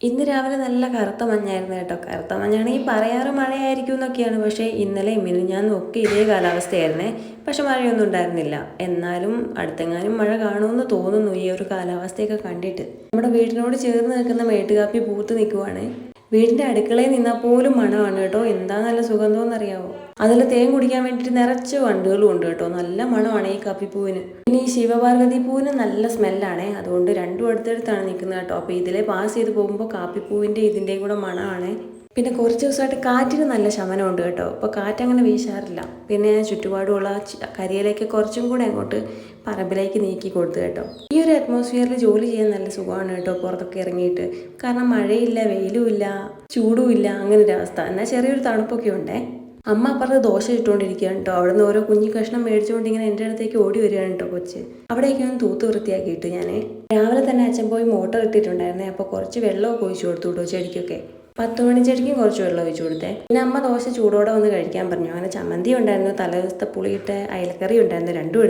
ഇന്ന് രാവിലെ നല്ല കറുത്ത മഞ്ഞായിരുന്നു കേട്ടോ. കറുത്ത മഞ്ഞാണെങ്കിൽ പറയാറ് മഴയായിരിക്കും എന്നൊക്കെയാണ്. പക്ഷേ ഇന്നലെയും മിനിഞ്ഞാന്നും ഒക്കെ ഇതേ കാലാവസ്ഥയായിരുന്നേ. പക്ഷെ മഴയൊന്നും ഉണ്ടായിരുന്നില്ല. എന്നാലും അടുത്തെങ്ങാനും മഴ കാണുമെന്ന് തോന്നുന്നു ഈ ഒരു കാലാവസ്ഥയൊക്കെ കണ്ടിട്ട്. നമ്മുടെ വീടിനോട് ചേർന്ന് നിൽക്കുന്ന മേട്ടുകാപ്പി പൂത്ത് നിൽക്കുവാണ്. വീടിൻ്റെ അടുക്കളയിൽ നിന്നാൽ പോലും മണമാണ് കേട്ടോ. എന്താ നല്ല സുഗന്ധമെന്നറിയാവോ. അതിൽ തേൻ കുടിക്കാൻ വേണ്ടിയിട്ട് നിറച്ച് വണ്ടുകളും ഉണ്ട് കേട്ടോ. നല്ല മണമാണ് ഈ കാപ്പിപ്പൂവിന്. പിന്നെ ഈ ശിവപാർവതി പൂവിന് നല്ല സ്മെല്ലാണേ. അതുകൊണ്ട് രണ്ടും അടുത്തടുത്താണ് നിൽക്കുന്നത് കേട്ടോ. അപ്പോൾ ഇതിലെ പാസ് ചെയ്ത് പോകുമ്പോൾ കാപ്പിപ്പൂവിൻ്റെ ഇതിൻ്റെയും കൂടെ മണമാണ്. പിന്നെ കുറച്ച് ദിവസമായിട്ട് കാറ്റിന് നല്ല ശമനമുണ്ട് കേട്ടോ. അപ്പോൾ കാറ്റങ്ങനെ വീശാറില്ല. പിന്നെ ഞാൻ ചുറ്റുപാടുമുള്ള കരിയിലേക്ക് കുറച്ചും കൂടെ അങ്ങോട്ട് പറമ്പിലേക്ക് നീക്കി കൊടുത്തു കേട്ടോ. ഈ ഒരു അറ്റ്മോസ്ഫിയറിൽ ജോലി ചെയ്യാൻ നല്ല സുഖമാണ് കേട്ടോ, പുറത്തൊക്കെ ഇറങ്ങിയിട്ട്. കാരണം മഴയില്ല, വെയിലുമില്ല, ചൂടുമില്ല, അങ്ങനെ ഒരു അവസ്ഥ. എന്നാൽ ചെറിയൊരു തണുപ്പൊക്കെ ഉണ്ടേ. അമ്മ അപ്പുറത്ത് ദോശ ഇട്ടുകൊണ്ടിരിക്കുകയാണ് കേട്ടോ. അവിടെ നിന്ന് ഓരോ കുഞ്ഞു കഷ്ണം മേടിച്ചുകൊണ്ട് ഇങ്ങനെ എൻ്റെ അടുത്തേക്ക് ഓടി വരികയാണ് കേട്ടോ കൊച്ച്. അവിടെയൊക്കെ ഒന്ന് തൂത്ത് വൃത്തിയാക്കിയിട്ട് ഞാൻ രാവിലെ തന്നെ അച്ഛൻ പോയി മോട്ടർ ഇട്ടിട്ടുണ്ടായിരുന്നേ. അപ്പോൾ കുറച്ച് വെള്ളമൊക്കെ ഒഴിച്ചു കൊടുത്തു കേട്ടോ ചെടിക്കൊക്കെ. 10 മണി ചെടിക്കും കുറച്ച് വെള്ളം ഒഴിച്ചു കൊടുത്തേ. പിന്നെ അമ്മ ദോശ ചൂടോടെ വന്ന് കഴിക്കാൻ പറഞ്ഞു. അങ്ങനെ ചമ്മന്തി ഉണ്ടായിരുന്നു, തലേദിവസത്തെ പുളിയിട്ട് അയലക്കറി ഉണ്ടായിരുന്നു, രണ്ടും എടുത്തു.